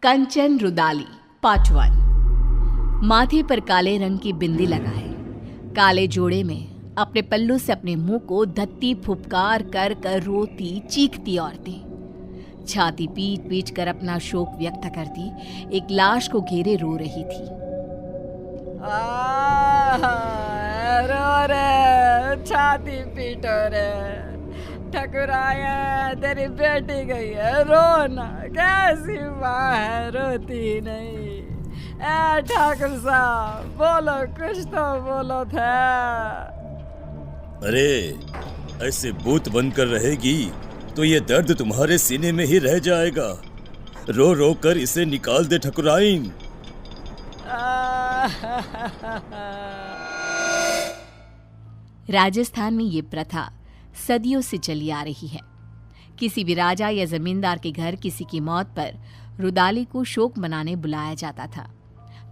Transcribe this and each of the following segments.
कंचन rudali part 1। माथे पर काले रंग की बिंदी लगाए, काले जोड़े में अपने पल्लू से अपने मुंह को धत्ती फुफकार कर कर रोती चीखती औरतें छाती पीट पीट कर अपना शोक व्यक्त करती एक लाश को घेरे रो रही थी। रो रे, छाती पीटो रे, ठकुराया तेरी बेटी गई है, रोना, कैसी माँ है रोती नहीं। ए ठाकुर साहब बोलो, कुछ तो बोलो था। अरे ऐसे बूथ बनकर रहेगी तो ये दर्द तुम्हारे सीने में ही रह जाएगा। रो रो कर इसे निकाल दे ठकुराइन। राजस्थान में ये प्रथा सदियों से चली आ रही है। किसी भी राजा या जमींदार के घर किसी की मौत पर रुदाली को शोक मनाने बुलाया जाता था,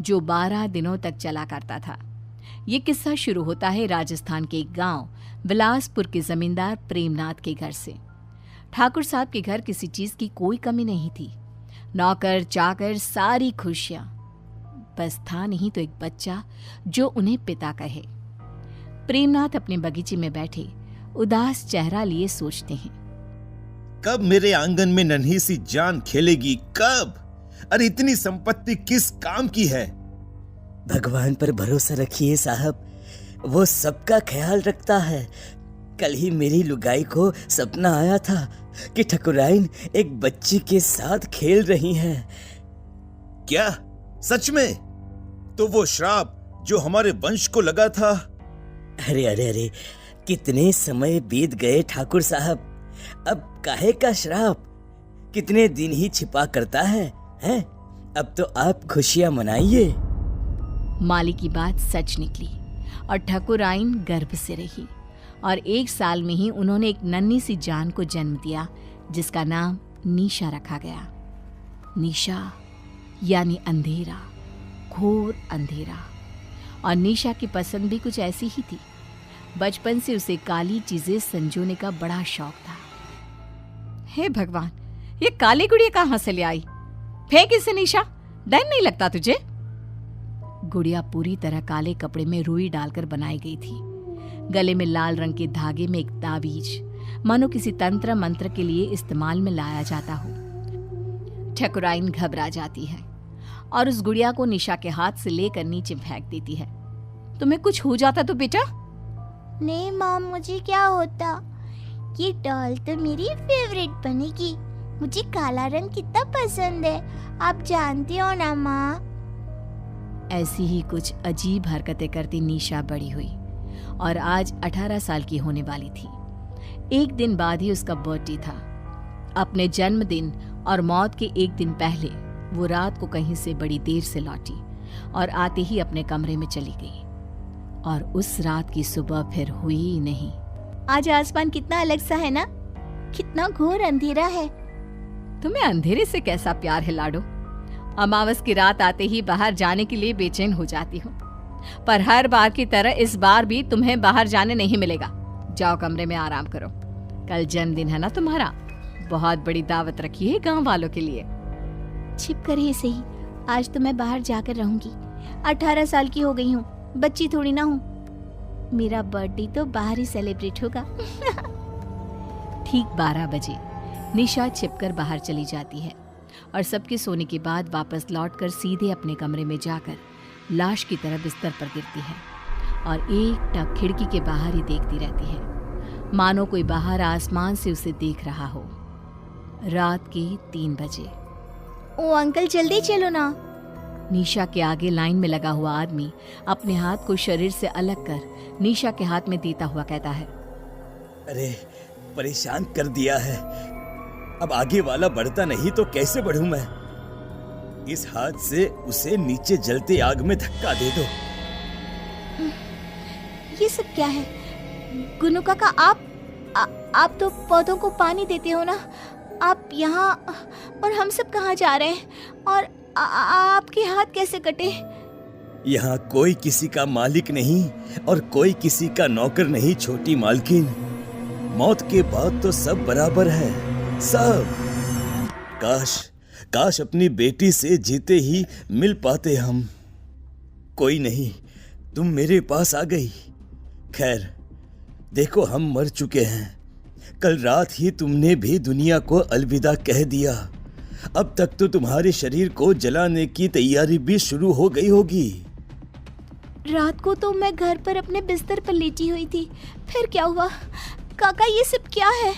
जो 12 दिनों तक चला करता था। ये किस्सा शुरू होता है राजस्थान के एक गांव बिलासपुर के जमींदार प्रेमनाथ के घर से। ठाकुर साहब के घर किसी चीज की कोई कमी नहीं थी, नौकर चाकर सारी खुशियां, बस था नहीं तो एक बच्चा जो उन्हें पिता कहे। प्रेमनाथ अपने बगीचे में बैठे उदास चेहरा लिए सोचते हैं, कब मेरे आंगन में नन्ही सी जान खेलेगी, कब? अरे इतनी संपत्ति किस काम की है? भगवान पर भरोसा रखिए साहब, वो सबका ख्याल रखता है। कल ही मेरी लुगाई को सपना आया था कि ठकुराइन एक बच्ची के साथ खेल रही हैं। क्या सच में? तो वो श्राप जो हमारे वंश को लगा था? अरे अरे अरे, कितने समय बीत गए ठाकुर साहब, अब काहे का श्राप? कितने दिन ही छिपा करता है, हैं? अब तो आप खुशियां मनाइए। माली की बात सच निकली और ठकुराइन गर्भ से रही और 1 साल में ही उन्होंने एक नन्ही सी जान को जन्म दिया, जिसका नाम निशा रखा गया। निशा यानी अंधेरा, घोर अंधेरा। और निशा की पसंद भी कुछ ऐसी ही थी। बचपन से उसे काली चीजें संजोने का बड़ा शौक था। हे भगवान, ये काली गुड़िया कहां से ले आई? फेंक इसे निशा, डर नहीं लगता तुझे? गुड़िया पूरी तरह काले कपड़े में रुई डालकर बनाई गई थी। गले में लाल रंग के धागे में एक ताबीज, मानो किसी तंत्र मंत्र के लिए इस्तेमाल में लाया जाता हो। ठकुराइन घबरा जाती है और उस गुड़िया को निशा के हाथ से लेकर नीचे फेंक देती है। तुम्हें कुछ हो जाता तो बेटा? नहीं माँ, मुझे क्या होता? ये डॉल तो मेरी फेवरेट बनेगी। मुझे काला रंग कितना पसंद है, आप जानती हो ना माँ। ऐसी ही कुछ अजीब हरकतें करती निशा बड़ी हुई और आज 18 साल की होने वाली थी। एक दिन बाद ही उसका बर्थडे था। अपने जन्मदिन और मौत के एक दिन पहले वो रात को कहीं से बड़ी देर से लौटी और आते ही अपने कमरे में चली गई। और उस रात की सुबह फिर हुई ही नहीं। आज आसमान कितना अलग सा है ना, कितना घोर अंधेरा है। तुम्हें अंधेरे से कैसा प्यार है लाडो? अमावस की रात आते ही बाहर जाने के लिए बेचैन हो जाती हूँ, पर हर बार की तरह इस बार भी तुम्हें बाहर जाने नहीं मिलेगा। जाओ कमरे में आराम करो। कल जन्मदिन है ना तुम्हारा, बहुत बड़ी दावत रखी है गांव वालों के लिए। छिप कर ही सही, आज तो मैं बाहर जाकर रहूंगी। 18 साल की हो गई हूँ, बच्ची थोड़ी ना हूँ। मेरा बर्थडे तो बाहर ही सेलिब्रेट होगा। ठीक 12 बजे निशा छिपकर बाहर चली जाती है और सबके सोने के बाद वापस लौटकर सीधे अपने कमरे में जाकर लाश की तरह बिस्तर पर गिरती है और एक टक खिड़की के बाहर ही देखती रहती है, मानो कोई बाहर आसमान से उसे देख रहा हो। रात के 3 बजे। ओ अंकल, जल्दी चलो ना। निशा के आगे लाइन में लगा हुआ आदमी अपने हाथ को शरीर से अलग कर निशा के हाथ में देता हुआ कहता है, अरे परेशान कर दिया है, अब आगे वाला बढ़ता नहीं तो कैसे बढ़ूं मैं? इस हाथ से उसे नीचे जलते आग में धक्का दे दो। ये सब क्या है? गुनु काका, आप तो पौधों को पानी देते हो ना, आप यहाँ, और हम सब कहाँ जा रहे हैं? और आपके हाथ कैसे कटे? यहाँ कोई किसी का मालिक नहीं और कोई किसी का नौकर नहीं छोटी मालकिन। मौत के बाद तो सब बराबर है, सब। काश काश अपनी बेटी से जीते ही मिल पाते हम। कोई नहीं, तुम मेरे पास आ गई। खैर, देखो हम मर चुके हैं। कल रात ही तुमने भी दुनिया को अलविदा कह दिया। अब तक तो तुम्हारे शरीर को जलाने की तैयारी भी शुरू हो गई होगी। रात को तो मैं घर पर अपने बिस्तर पर लेटी हुई थी। फिर क्या हुआ? काका, ये सब क्या है?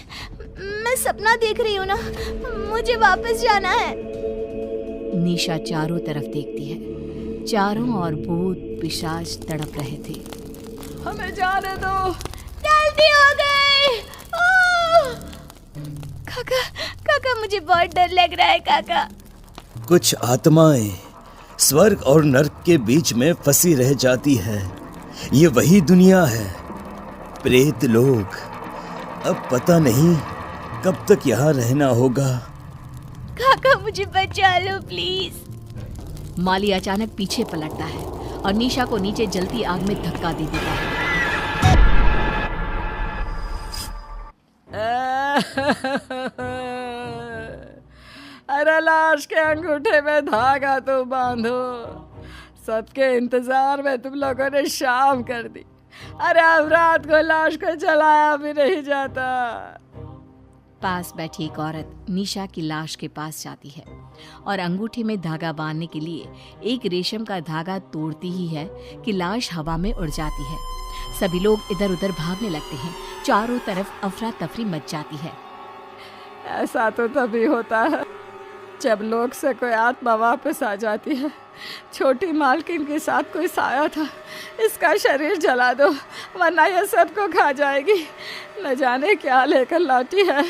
मैं सपना देख रही हूँ ना, मुझे वापस जाना है। निशा चारों तरफ देखती है। चारों ओर भूत पिशाच तड़प रहे थे। हमें जाने दो। जल्दी हो गई। काका, काका, मुझे बहुत डर लग रहा है काका। कुछ आत्माएं स्वर्ग और नर्क के बीच में फंसी रह जाती है। ये वही दुनिया है, प्रेत लोग। अब पता नहीं कब तक यहाँ रहना होगा। काका, मुझे बचा लो प्लीज। माली अचानक पीछे पलटता है और निशा को नीचे जलती आग में धक्का दे देता है। अरे लाश के अंगूठे में धागा तो बांधो। सबके इंतजार में तुम लोगों ने शाम कर दी। अरे अब रात को लाश को जलाया भी नहीं जाता। पास बैठी एक औरत निशा की लाश के पास जाती है और अंगूठे में धागा बांधने के लिए एक रेशम का धागा तोड़ती ही है कि लाश हवा में उड़ जाती है। सभी लोग इधर उधर भागने लगते हैं। चारों तरफ अफरा तफरी मच जाती है। ऐसा तो तभी होता है जब लोग से कोई आत्मा वापस आ जाती है। छोटी मालकिन के साथ कोई साया था। इसका शरीर जला दो वरना ये सबको खा जाएगी। न जाने क्या लेकर लौटी है।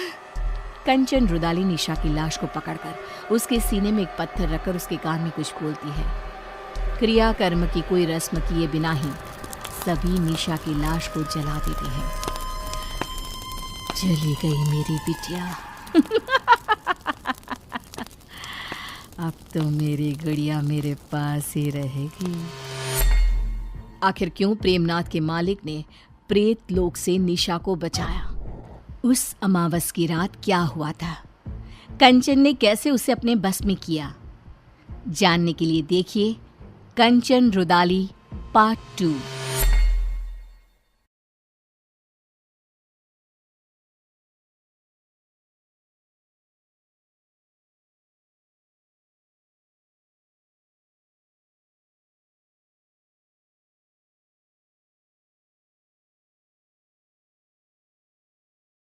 कंचन रुदाली निशा की लाश को पकड़कर उसके सीने में एक पत्थर रखकर उसके कान में कुछ बोलती है। क्रियाकर्म की कोई रस्म किए बिना ही सभी निशा की लाश को जला देते हैं। चली गई मेरी बिटिया। अब तो मेरी गुड़िया मेरे पास ही रहेगी। आखिर क्यों प्रेमनाथ के मालिक ने प्रेत लोक से निशा को बचाया? उस अमावस की रात क्या हुआ था? कंचन ने कैसे उसे अपने बस में किया? जानने के लिए देखिए कंचन रुदाली पार्ट 2।